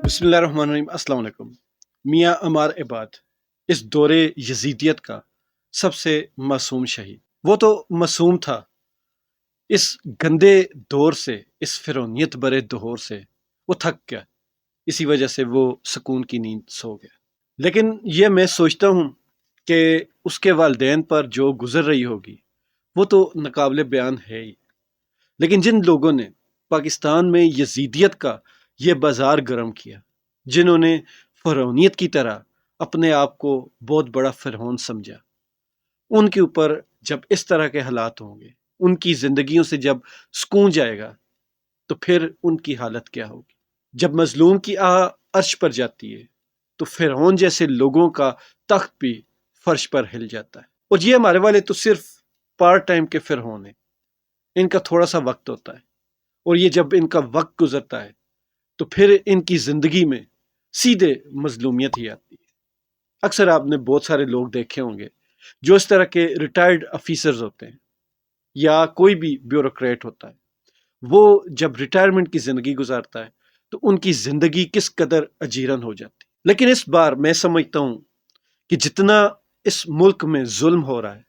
بسم اللہ الرحمن الرحیم۔ السلام علیکم۔ میاں عمار عباد اس دور یزیدیت کا سب سے معصوم شہید، وہ تو معصوم تھا، اس گندے دور سے، اس فرعونیت برے دہور سے وہ تھک گیا، اسی وجہ سے وہ سکون کی نیند سو گیا۔ لیکن یہ میں سوچتا ہوں کہ اس کے والدین پر جو گزر رہی ہوگی وہ تو ناقابل بیان ہے ہی، لیکن جن لوگوں نے پاکستان میں یزیدیت کا یہ بازار گرم کیا، جنہوں نے فرعونیت کی طرح اپنے آپ کو بہت بڑا فرعون سمجھا، ان کے اوپر جب اس طرح کے حالات ہوں گے، ان کی زندگیوں سے جب سکون جائے گا تو پھر ان کی حالت کیا ہوگی؟ جب مظلوم کی آہ عرش پر جاتی ہے تو فرعون جیسے لوگوں کا تخت بھی فرش پر ہل جاتا ہے۔ اور یہ ہمارے والے تو صرف پارٹ ٹائم کے فرعون ہیں، ان کا تھوڑا سا وقت ہوتا ہے، اور یہ جب ان کا وقت گزرتا ہے تو پھر ان کی زندگی میں سیدھے مظلومیت ہی آتی ہے۔ اکثر آپ نے بہت سارے لوگ دیکھے ہوں گے جو اس طرح کے ریٹائرڈ آفیسرز ہوتے ہیں یا کوئی بھی بیوروکریٹ ہوتا ہے، وہ جب ریٹائرمنٹ کی زندگی گزارتا ہے تو ان کی زندگی کس قدر اجیرن ہو جاتی۔ لیکن اس بار میں سمجھتا ہوں کہ جتنا اس ملک میں ظلم ہو رہا ہے،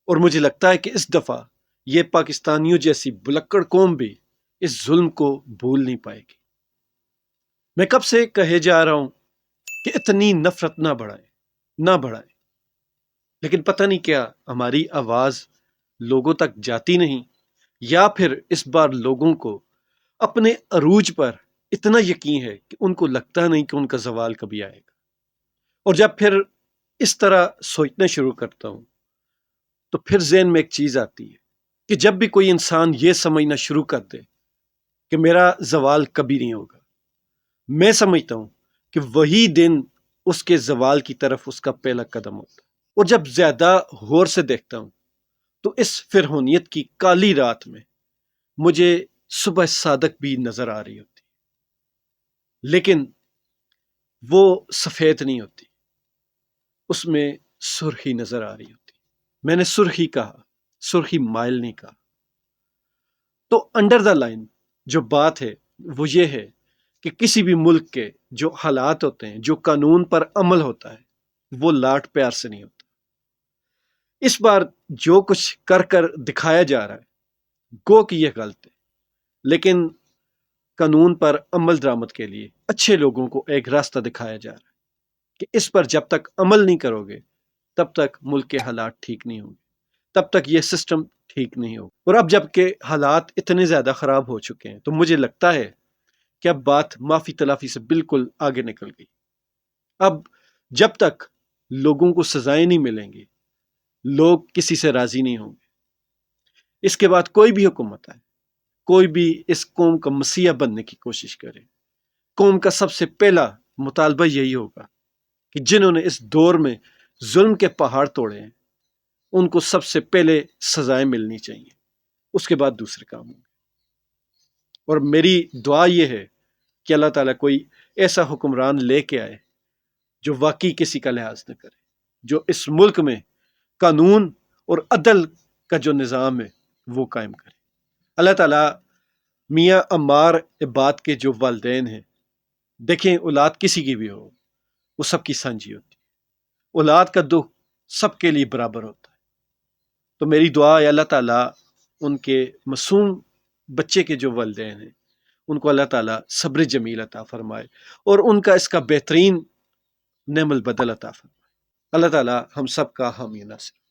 اور مجھے لگتا ہے کہ اس دفعہ یہ پاکستانیوں جیسی بلکڑ قوم بھی اس ظلم کو بھول نہیں پائے گی۔ میں کب سے کہے جا رہا ہوں کہ اتنی نفرت نہ بڑھائے، لیکن پتہ نہیں کیا ہماری آواز لوگوں تک جاتی نہیں، یا پھر اس بار لوگوں کو اپنے عروج پر اتنا یقین ہے کہ ان کو لگتا نہیں کہ ان کا زوال کبھی آئے گا۔ اور جب پھر اس طرح سوچنا شروع کرتا ہوں تو پھر ذہن میں ایک چیز آتی ہے کہ جب بھی کوئی انسان یہ سمجھنا شروع کر دے کہ میرا زوال کبھی نہیں ہوگا، میں سمجھتا ہوں کہ وہی دن اس کے زوال کی طرف اس کا پہلا قدم ہوتا ہے۔ اور جب زیادہ غور سے دیکھتا ہوں تو اس فرعونیت کی کالی رات میں مجھے صبح صادق بھی نظر آ رہی ہوتی، لیکن وہ سفید نہیں ہوتی، اس میں سرخی نظر آ رہی ہوتی۔ میں نے سرخی کہا، سرخی مائل نہیں کہا۔ تو انڈر دا لائن جو بات ہے وہ یہ ہے کہ کسی بھی ملک کے جو حالات ہوتے ہیں، جو قانون پر عمل ہوتا ہے، وہ لاٹ پیار سے نہیں ہوتا۔ اس بار جو کچھ کر دکھایا جا رہا ہے گو کہ یہ غلط ہے، لیکن قانون پر عمل درآمد کے لیے اچھے لوگوں کو ایک راستہ دکھایا جا رہا ہے کہ اس پر جب تک عمل نہیں کرو گے تب تک ملک کے حالات ٹھیک نہیں ہوں گے، تب تک یہ سسٹم ٹھیک نہیں ہوگا۔ اور اب جب کہ حالات اتنے زیادہ خراب ہو چکے ہیں تو مجھے لگتا ہے کہ اب بات معافی تلافی سے بالکل آگے نکل گئی۔ اب جب تک لوگوں کو سزائیں نہیں ملیں گی، لوگ کسی سے راضی نہیں ہوں گے۔ اس کے بعد کوئی بھی حکومت آئے، کوئی بھی اس قوم کا مسیحا بننے کی کوشش کرے، قوم کا سب سے پہلا مطالبہ یہی ہوگا کہ جنہوں نے اس دور میں ظلم کے پہاڑ توڑے ہیں ان کو سب سے پہلے سزائیں ملنی چاہیے، اس کے بعد دوسرے کام ہوں گے۔ اور میری دعا یہ ہے کہ اللہ تعالیٰ کوئی ایسا حکمران لے کے آئے جو واقعی کسی کا لحاظ نہ کرے، جو اس ملک میں قانون اور عدل کا جو نظام ہے وہ قائم کرے۔ اللہ تعالیٰ میاں عمار عباد کے جو والدین ہیں، دیکھیں اولاد کسی کی بھی ہو وہ سب کی سانجھی ہوتی ہے، اولاد کا دکھ سب کے لیے برابر ہوتا ہے۔ تو میری دعا ہے اللہ تعالیٰ ان کے معصوم بچے کے جو والدین ہیں ان کو اللہ تعالیٰ صبر جمیل عطا فرمائے اور ان کا اس کا بہترین نعم البدل عطا فرمائے۔ اللہ تعالیٰ ہم سب کا حامی ناصر۔